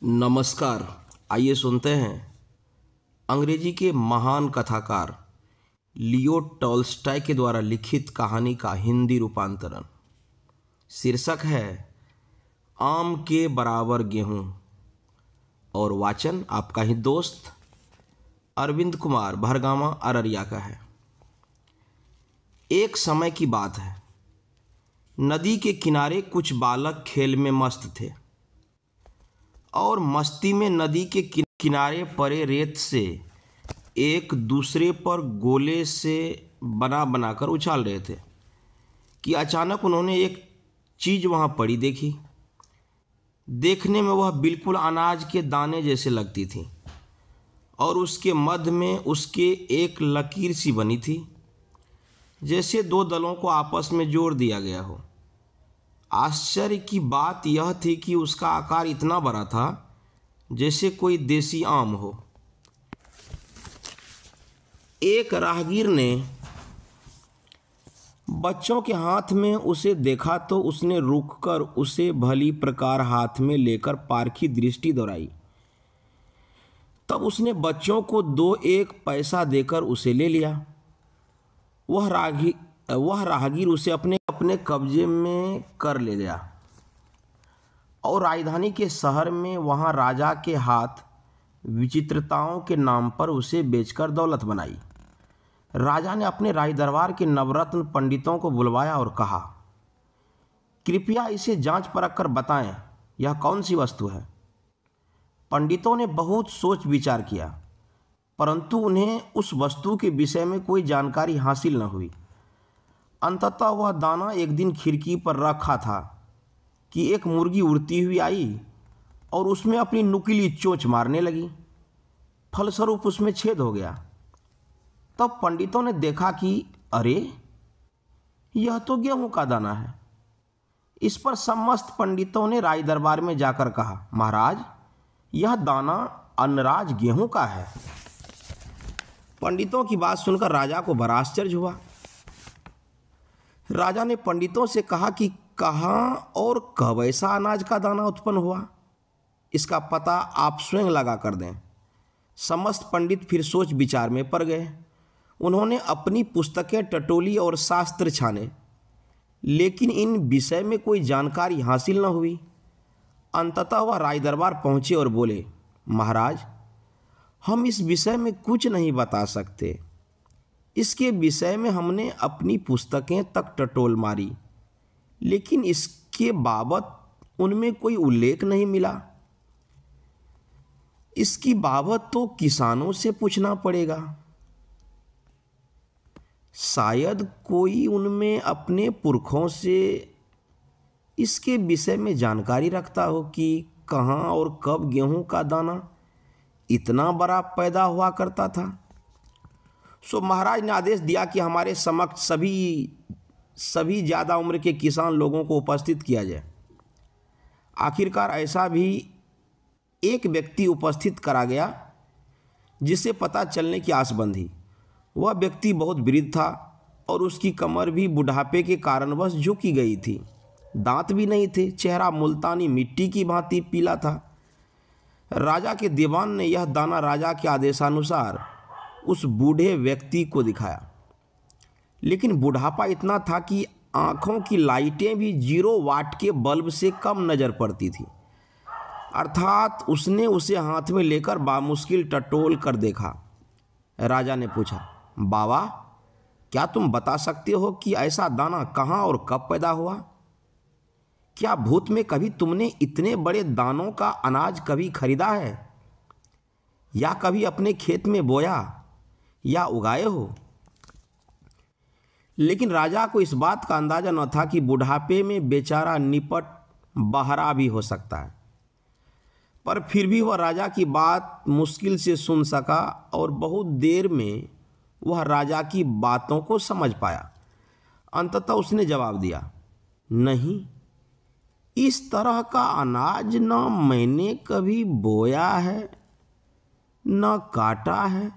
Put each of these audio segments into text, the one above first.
नमस्कार। आइए सुनते हैं अंग्रेजी के महान कथाकार लियो टॉल्स्टॉय के द्वारा लिखित कहानी का हिंदी रूपांतरण। शीर्षक है आम के बराबर गेहूं और वाचन आपका ही दोस्त अरविंद कुमार भरगामा अररिया का है। एक समय की बात है, नदी के किनारे कुछ बालक खेल में मस्त थे और मस्ती में नदी के किनारे पड़े रेत से एक दूसरे पर गोले से बनाकर उछाल रहे थे कि अचानक उन्होंने एक चीज़ वहाँ पड़ी देखी। देखने में वह बिल्कुल अनाज के दाने जैसे लगती थी और उसके मध्य में उसके एक लकीर सी बनी थी, जैसे दो दलों को आपस में जोड़ दिया गया हो। आश्चर्य की बात यह थी कि उसका आकार इतना बड़ा था जैसे कोई देसी आम हो। एक राहगीर ने बच्चों के हाथ में उसे देखा तो उसने रुककर उसे भली प्रकार हाथ में लेकर पारखी दृष्टि दोहराई। तब उसने बच्चों को 2-1 पैसा देकर उसे ले लिया। वह राहगीर उसे अपने कब्जे में कर ले गया और राजधानी के शहर में वहां राजा के हाथ विचित्रताओं के नाम पर उसे बेचकर दौलत बनाई। राजा ने अपने राजदरबार के नवरत्न पंडितों को बुलवाया और कहा, कृपया इसे जांच परख कर बताएं, यह कौन सी वस्तु है। पंडितों ने बहुत सोच विचार किया, परंतु उन्हें उस वस्तु के विषय में कोई जानकारी हासिल न हुई। अंततः वह दाना एक दिन खिड़की पर रखा था कि एक मुर्गी उड़ती हुई आई और उसमें अपनी नुकीली चोंच मारने लगी। फलस्वरूप उसमें छेद हो गया। तब पंडितों ने देखा कि अरे, यह तो गेहूं का दाना है। इस पर समस्त पंडितों ने राज दरबार में जाकर कहा, महाराज, यह दाना अन्नराज गेहूं का है। पंडितों की बात सुनकर राजा को बड़ा आश्चर्य हुआ। राजा ने पंडितों से कहा कि कहाँ और कब ऐसा अनाज का दाना उत्पन्न हुआ, इसका पता आप स्वयं लगा कर दें। समस्त पंडित फिर सोच विचार में पड़ गए। उन्होंने अपनी पुस्तकें टटोली और शास्त्र छाने, लेकिन इन विषय में कोई जानकारी हासिल न हुई। अंततः वह राजदरबार पहुँचे और बोले, महाराज, हम इस विषय में कुछ नहीं बता सकते। इसके विषय में हमने अपनी पुस्तकें तक टटोल मारी, लेकिन इसके बाबत उनमें कोई उल्लेख नहीं मिला। इसकी बाबत तो किसानों से पूछना पड़ेगा। शायद कोई उनमें अपने पुरखों से इसके विषय में जानकारी रखता हो कि कहाँ और कब गेहूं का दाना इतना बड़ा पैदा हुआ करता था। सो महाराज ने आदेश दिया कि हमारे समक्ष सभी ज़्यादा उम्र के किसान लोगों को उपस्थित किया जाए। आखिरकार ऐसा भी एक व्यक्ति उपस्थित करा गया जिसे पता चलने की आस बंधी। वह व्यक्ति बहुत वृद्ध था और उसकी कमर भी बुढ़ापे के कारणवश झुकी गई थी। दांत भी नहीं थे। चेहरा मुल्तानी मिट्टी की भांति पीला था। राजा के दीवान ने यह दाना राजा के आदेशानुसार उस बूढ़े व्यक्ति को दिखाया, लेकिन बुढ़ापा इतना था कि आंखों की लाइटें भी 0 वाट के बल्ब से कम नजर पड़ती थी। अर्थात उसने उसे हाथ में लेकर बामुश्किल टटोल कर देखा। राजा ने पूछा, बाबा, क्या तुम बता सकते हो कि ऐसा दाना कहाँ और कब पैदा हुआ? क्या भूत में कभी तुमने इतने बड़े दानों का अनाज कभी खरीदा है या कभी अपने खेत में बोया या उगाए हो? लेकिन राजा को इस बात का अंदाजा न था कि बुढ़ापे में बेचारा निपट बहरा भी हो सकता है। पर फिर भी वह राजा की बात मुश्किल से सुन सका और बहुत देर में वह राजा की बातों को समझ पाया। अंततः उसने जवाब दिया, नहीं, इस तरह का अनाज न मैंने कभी बोया है, न काटा है,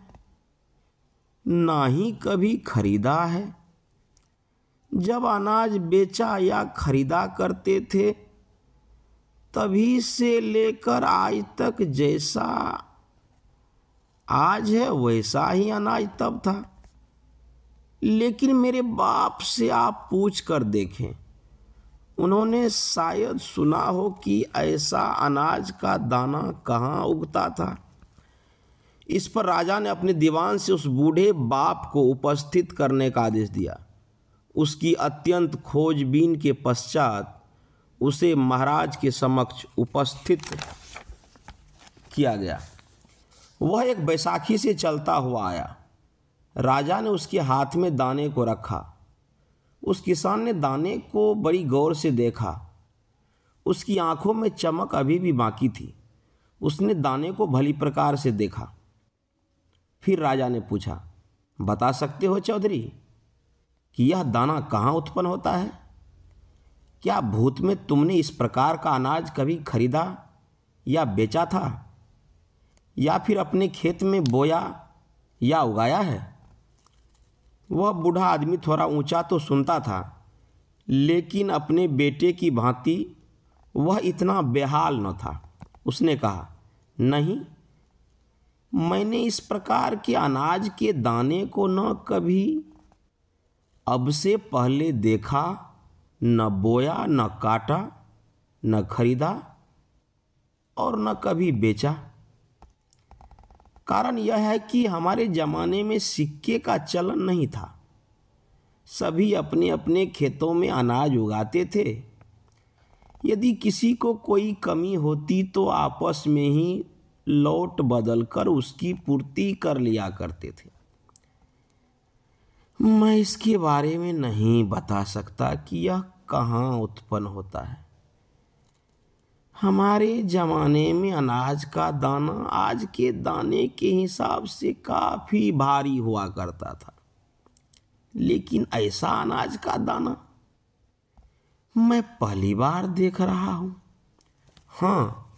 ना ही कभी खरीदा है। जब अनाज बेचा या खरीदा करते थे तभी से लेकर आज तक जैसा आज है वैसा ही अनाज तब था। लेकिन मेरे बाप से आप पूछ कर देखें, उन्होंने शायद सुना हो कि ऐसा अनाज का दाना कहाँ उगता था। इस पर राजा ने अपने दीवान से उस बूढ़े बाप को उपस्थित करने का आदेश दिया। उसकी अत्यंत खोजबीन के पश्चात उसे महाराज के समक्ष उपस्थित किया गया। वह एक बैसाखी से चलता हुआ आया। राजा ने उसके हाथ में दाने को रखा। उस किसान ने दाने को बड़ी गौर से देखा। उसकी आंखों में चमक अभी भी बाकी थी। उसने दाने को भली प्रकार से देखा। फिर राजा ने पूछा, बता सकते हो चौधरी कि यह दाना कहाँ उत्पन्न होता है? क्या भूत में तुमने इस प्रकार का अनाज कभी खरीदा या बेचा था, या फिर अपने खेत में बोया या उगाया है? वह बूढ़ा आदमी थोड़ा ऊंचा तो सुनता था, लेकिन अपने बेटे की भांति वह इतना बेहाल न था। उसने कहा, नहीं, मैंने इस प्रकार के अनाज के दाने को न कभी अब से पहले देखा, न बोया, न काटा, न खरीदा और न कभी बेचा। कारण यह है कि हमारे ज़माने में सिक्के का चलन नहीं था। सभी अपने अपने खेतों में अनाज उगाते थे। यदि किसी को कोई कमी होती तो आपस में ही लौट बदल कर उसकी पूर्ति कर लिया करते थे। मैं इसके बारे में नहीं बता सकता कि यह कहाँ उत्पन्न होता है। हमारे ज़माने में अनाज का दाना आज के दाने के हिसाब से काफ़ी भारी हुआ करता था, लेकिन ऐसा अनाज का दाना मैं पहली बार देख रहा हूँ। हाँ,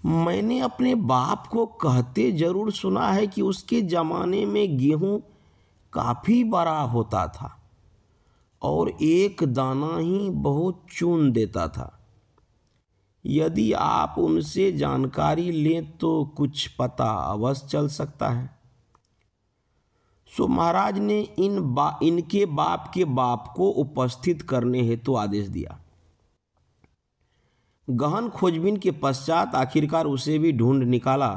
मैंने अपने बाप को कहते जरूर सुना है कि उसके ज़माने में गेहूँ काफ़ी बड़ा होता था और एक दाना ही बहुत चून देता था। यदि आप उनसे जानकारी लें तो कुछ पता अवश्य चल सकता है। सो महाराज ने इनके बाप के बाप को उपस्थित करने हेतु आदेश दिया। गहन खोजबीन के पश्चात आखिरकार उसे भी ढूंढ निकाला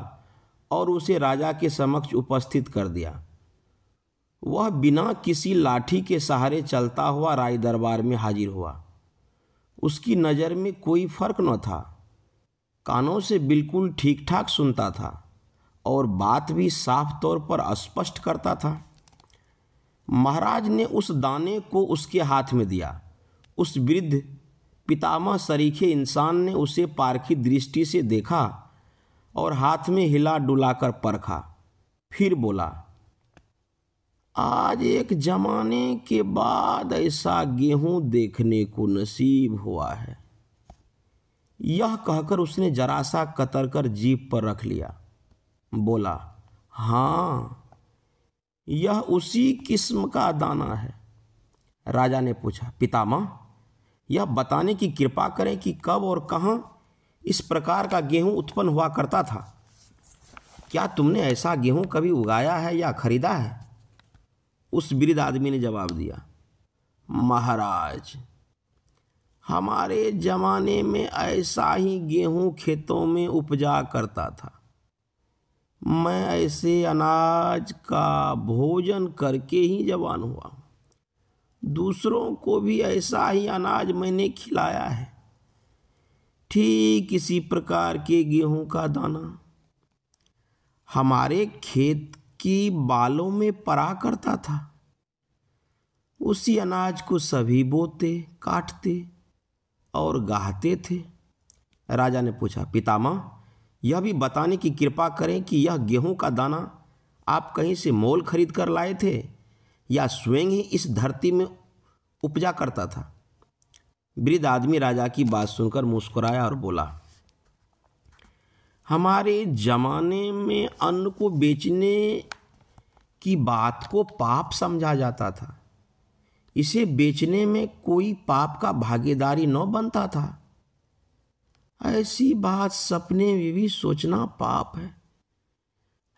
और उसे राजा के समक्ष उपस्थित कर दिया। वह बिना किसी लाठी के सहारे चलता हुआ राज दरबार में हाजिर हुआ। उसकी नज़र में कोई फर्क न था। कानों से बिल्कुल ठीक ठाक सुनता था और बात भी साफ तौर पर स्पष्ट करता था। महाराज ने उस दाने को उसके हाथ में दिया। उस वृद्ध पितामह सरीखे इंसान ने उसे पारखी दृष्टि से देखा और हाथ में हिला डुलाकर परखा। फिर बोला, आज एक जमाने के बाद ऐसा गेहूं देखने को नसीब हुआ है। यह कहकर उसने जरा सा कतर कर जीभ पर रख लिया। बोला, हाँ, यह उसी किस्म का दाना है। राजा ने पूछा, पितामह, यह बताने की कृपा करें कि कब और कहाँ इस प्रकार का गेहूं उत्पन्न हुआ करता था। क्या तुमने ऐसा गेहूं कभी उगाया है या खरीदा है? उस वृद्ध आदमी ने जवाब दिया, महाराज, हमारे जमाने में ऐसा ही गेहूं खेतों में उपजा करता था। मैं ऐसे अनाज का भोजन करके ही जवान हुआ। दूसरों को भी ऐसा ही अनाज मैंने खिलाया है। ठीक इसी प्रकार के गेहूं का दाना हमारे खेत की बालों में पड़ा करता था। उसी अनाज को सभी बोते, काटते और गाहते थे। राजा ने पूछा, पितामह, यह भी बताने की कृपा करें कि यह गेहूं का दाना आप कहीं से मोल खरीद कर लाए थे या स्वयं ही इस धरती में उपजा करता था। वृद्ध आदमी राजा की बात सुनकर मुस्कुराया और बोला, हमारे जमाने में अन्न को बेचने की बात को पाप समझा जाता था। इसे बेचने में कोई पाप का भागीदारी न बनता था। ऐसी बात सपने में भी सोचना पाप है।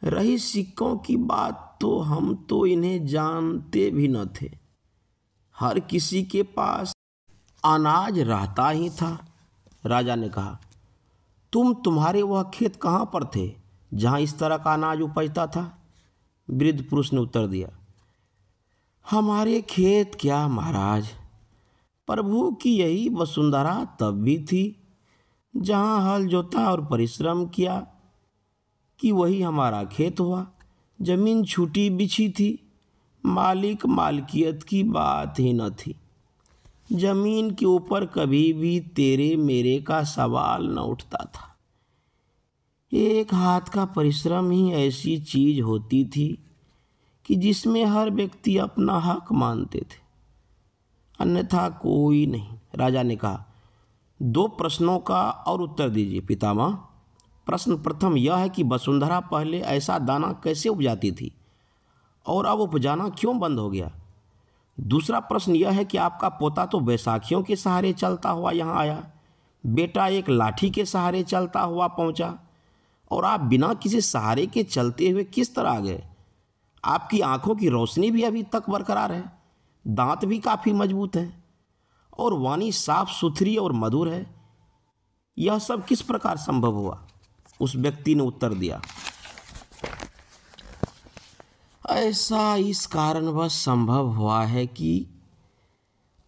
रही सिक्कों की बात, तो हम तो इन्हें जानते भी न थे। हर किसी के पास अनाज रहता ही था। राजा ने कहा, तुम्हारे वह खेत कहाँ पर थे जहाँ इस तरह का अनाज उपजता था? वृद्ध पुरुष ने उत्तर दिया, हमारे खेत क्या महाराज, प्रभु की यही वसुंधरा तब भी थी जहाँ हल जोता और परिश्रम किया कि वही हमारा खेत हुआ। जमीन छूटी बिछी थी, मालिक मालकियत की बात ही न थी। जमीन के ऊपर कभी भी तेरे मेरे का सवाल न उठता था। एक हाथ का परिश्रम ही ऐसी चीज होती थी कि जिसमें हर व्यक्ति अपना हक मानते थे, अन्यथा कोई नहीं। राजा ने कहा, 2 प्रश्नों का और उत्तर दीजिए पितामह। प्रश्न प्रथम यह है कि वसुंधरा पहले ऐसा दाना कैसे उपजाती थी और अब उपजाना क्यों बंद हो गया? दूसरा प्रश्न यह है कि आपका पोता तो बैसाखियों के सहारे चलता हुआ यहाँ आया, बेटा एक लाठी के सहारे चलता हुआ पहुँचा, और आप बिना किसी सहारे के चलते हुए किस तरह आ गए? आपकी आंखों की रोशनी भी अभी तक बरकरार है, दांत भी काफ़ी मजबूत हैं और वाणी साफ सुथरी और मधुर है। यह सब किस प्रकार संभव हुआ? उस व्यक्ति ने उत्तर दिया, ऐसा इस कारणवश संभव हुआ है कि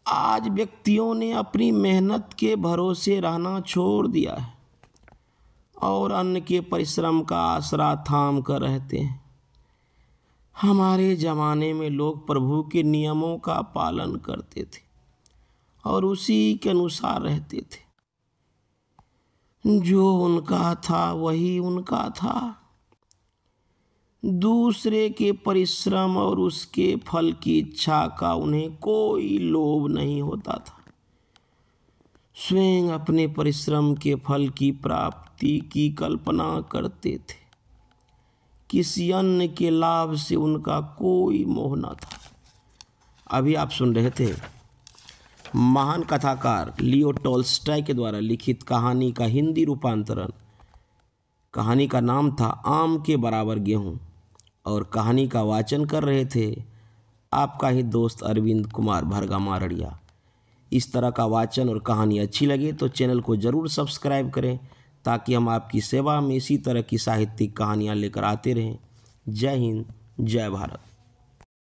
आज व्यक्तियों ने अपनी मेहनत के भरोसे रहना छोड़ दिया है और अन्न के परिश्रम का आसरा थाम कर रहते हैं। हमारे ज़माने में लोग प्रभु के नियमों का पालन करते थे और उसी के अनुसार रहते थे। जो उनका था वही उनका था। दूसरे के परिश्रम और उसके फल की इच्छा का उन्हें कोई लोभ नहीं होता था। स्वयं अपने परिश्रम के फल की प्राप्ति की कल्पना करते थे। किसी अन्य के लाभ से उनका कोई मोह न था। अभी आप सुन रहे थे महान कथाकार लियो टॉल्स्टॉय के द्वारा लिखित कहानी का हिंदी रूपांतरण। कहानी का नाम था आम के बराबर गेहूं, और कहानी का वाचन कर रहे थे आपका ही दोस्त अरविंद कुमार भरगामारड़िया। इस तरह का वाचन और कहानी अच्छी लगे तो चैनल को ज़रूर सब्सक्राइब करें, ताकि हम आपकी सेवा में इसी तरह की साहित्यिक कहानियाँ लेकर आते रहें। जय हिंद, जय भारत।